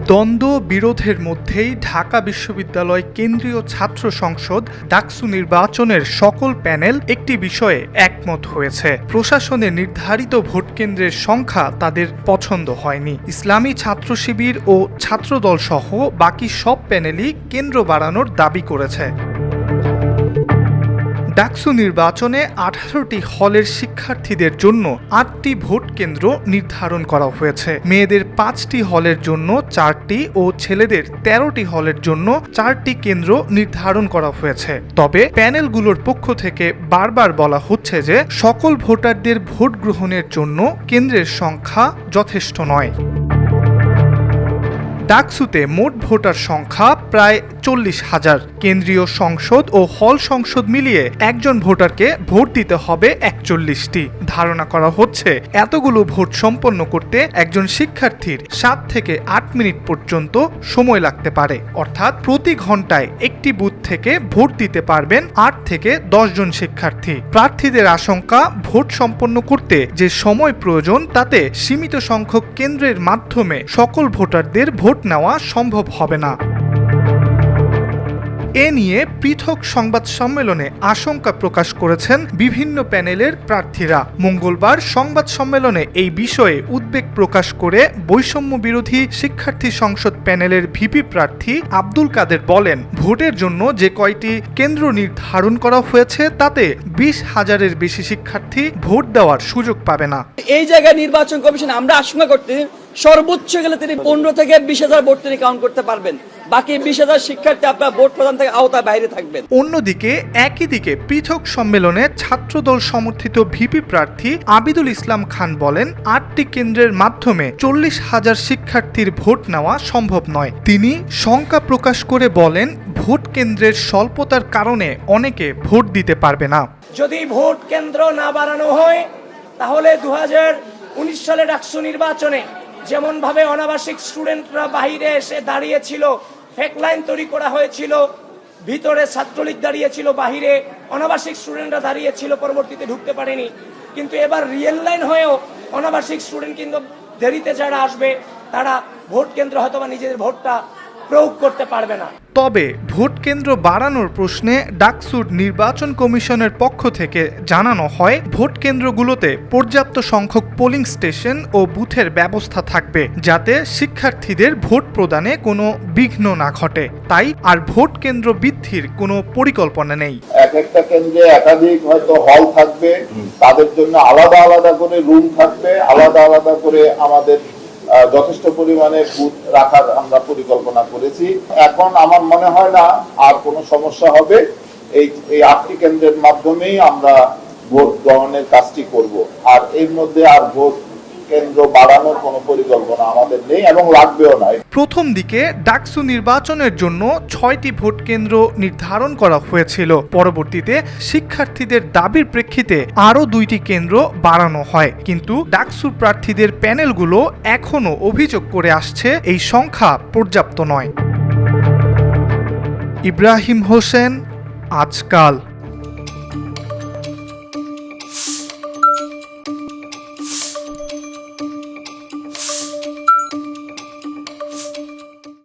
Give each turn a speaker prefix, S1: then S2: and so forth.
S1: দ্বন্দ্ব বিরোধের মধ্যেই ঢাকা বিশ্ববিদ্যালয় কেন্দ্রীয় ছাত্র সংসদ ডাকসু নির্বাচনের সকল প্যানেল একটি বিষয়ে একমত হয়েছে। প্রশাসনের নির্ধারিত ভোট কেন্দ্রের সংখ্যা তাদের পছন্দ হয়নি। ইসলামী ছাত্র শিবির ও ছাত্রদল সহ বাকি সব প্যানেলই কেন্দ্র বাড়ানোর দাবি করেছে। ডাকসু নির্বাচনে 18টি হলের শিক্ষার্থীদের জন্য 8টি ভোট কেন্দ্র নির্ধারণ করা হয়েছে। মেয়েদের 5টি হলের জন্য 4টি ও ছেলেদের 13টি হলের জন্য 4টি কেন্দ্র নির্ধারণ করা হয়েছে। তবে প্যানেলগুলোর পক্ষ থেকে বারবার বলা হচ্ছে যে সকল ভোটারদের ভোট গ্রহণের জন্য কেন্দ্রের সংখ্যা যথেষ্ট নয়। ডাকসুতে মোট ভোটার সংখ্যা প্রায় 40,000। কেন্দ্রীয় সংসদ ও হল সংসদ মিলিয়ে একজন ভোটারকে ভোট দিতে হবে 41টি। ধারণা করা হচ্ছে এতগুলো ভোট সম্পন্ন করতে একজন শিক্ষার্থীর 7 থেকে 8 মিনিট পর্যন্ত সময় লাগতে পারে। অর্থাৎ প্রতি ঘন্টায় একটি বুথ থেকে ভোট দিতে পারবেন 8 থেকে 10 জন শিক্ষার্থী। প্রার্থীদের আশঙ্কা ভোট সম্পন্ন করতে যে সময় প্রয়োজন তাতে সীমিত সংখ্যক কেন্দ্রের মাধ্যমে সকল ভোটারদের ভোট নেওয়া সম্ভব হবে না। এ নিয়ে পৃথক সংবাদ সম্মেলনে আশঙ্কা প্রকাশ করেছেন বিভিন্ন প্যানেলের প্রার্থীরা। মঙ্গলবার সংবাদ সম্মেলনে এই বিষয়ে উদ্বেগ প্রকাশ করে বৈষম্য বিরোধী শিক্ষার্থী সংসদ প্যানেলের ভিপি প্রার্থী আব্দুল কাদের বলেন, ভোটের জন্য যে কয়টি কেন্দ্র নির্ধারণ করা হয়েছে তাতে 20,000-এর বেশি শিক্ষার্থী ভোট দেওয়ার সুযোগ পাবে না।
S2: এই জায়গায় নির্বাচন কমিশন আমরা আশঙ্কা করতে সর্বোচ্চ গেলে তিনি 15 থেকে 20,000 ভোট তিনি কাউন্ট করতে পারবেন। বাকি 20,000 শিক্ষার্থী আপনার ভোট প্রদান থেকে আওতায় বাইরে থাকবেন।
S1: অন্যদিকে একই দিকে পৃথক সম্মেলনে ছাত্রদল সমর্থিত ভিপি প্রার্থী আবিদুল ইসলাম খান বলেন, 8টি কেন্দ্রের মাধ্যমে 40,000 শিক্ষার্থীর ভোট নেওয়া সম্ভব নয়। তিনি শঙ্কা প্রকাশ করে বলেন, ভোট কেন্দ্রের স্বল্পতার কারণে অনেকে ভোট দিতে পারবে না।
S3: যদি ভোট কেন্দ্র না বাড়ানো হয় তাহলে 2019 সালে ডাকসু নির্বাচনে যেমন ভাবে অনাবাসিক স্টুডেন্টরা বাইরে এসে দাঁড়িয়েছিল, ফেক লাইন তৈরি করা হয়েছিল, ভিতরে ছাত্রলীগ দাঁড়িয়েছিল, বাহিরে অনাবাসিক স্টুডেন্টরা দাঁড়িয়েছিল, পরবর্তীতে ঢুকতে পারেনি। কিন্তু এবার রিয়েল লাইন হয়েও অনাবাসিক স্টুডেন্ট কিন্তু দেরিতে যারা আসবে তারা ভোট কেন্দ্র হয়তো বা নিজেদের ভোটটা প্রয়োগ করতে পারবে না।
S1: তবে ভোট কেন্দ্র বাড়ানোর প্রশ্নে ডাকসুর নির্বাচন কমিশনের পক্ষ থেকে জানানো হয়, ভোট কেন্দ্রগুলোতে পর্যাপ্ত সংখ্যক পোলিং স্টেশন ও বুথের ব্যবস্থা থাকবে যাতে শিক্ষার্থীদের ভোট প্রদানে কোনো বিঘ্ন না ঘটে। তাই আর ভোট কেন্দ্র বৃদ্ধির কোনো পরিকল্পনা নেই।
S4: এক একটা কেন্দ্রে একাধিক হয়তো হল থাকবে, তাদের জন্য আলাদা আলাদা করে রুম থাকবে, আলাদা আলাদা করে আমাদের যথেষ্ট পরিমাণে বুথ রাখার আমরা পরিকল্পনা করেছি। এখন আমার মনে হয় না আর কোনো সমস্যা হবে। এই 8টি কেন্দ্রের মাধ্যমেই আমরা ভোট গ্রহণের কাজটি করব। আর এর মধ্যে আর ভোট কেন্দ্র বাড়ানোর কোনো পরিকল্পনা আমাদের নেই এবং লাগবেও না।
S1: প্রথম দিকে ডাকসু নির্বাচনের জন্য 6টি ভোট কেন্দ্র নির্ধারণ করা হয়েছিল। পরবর্তীতে শিক্ষার্থীদের দাবির প্রেক্ষিতে আরও 2টি কেন্দ্র বাড়ানো হয়। কিন্তু ডাকসুর প্রার্থীদের প্যানেলগুলো এখনও অভিযোগ করে আসছে এই সংখ্যা পর্যাপ্ত নয়। ইব্রাহিম হোসেন, আজকাল।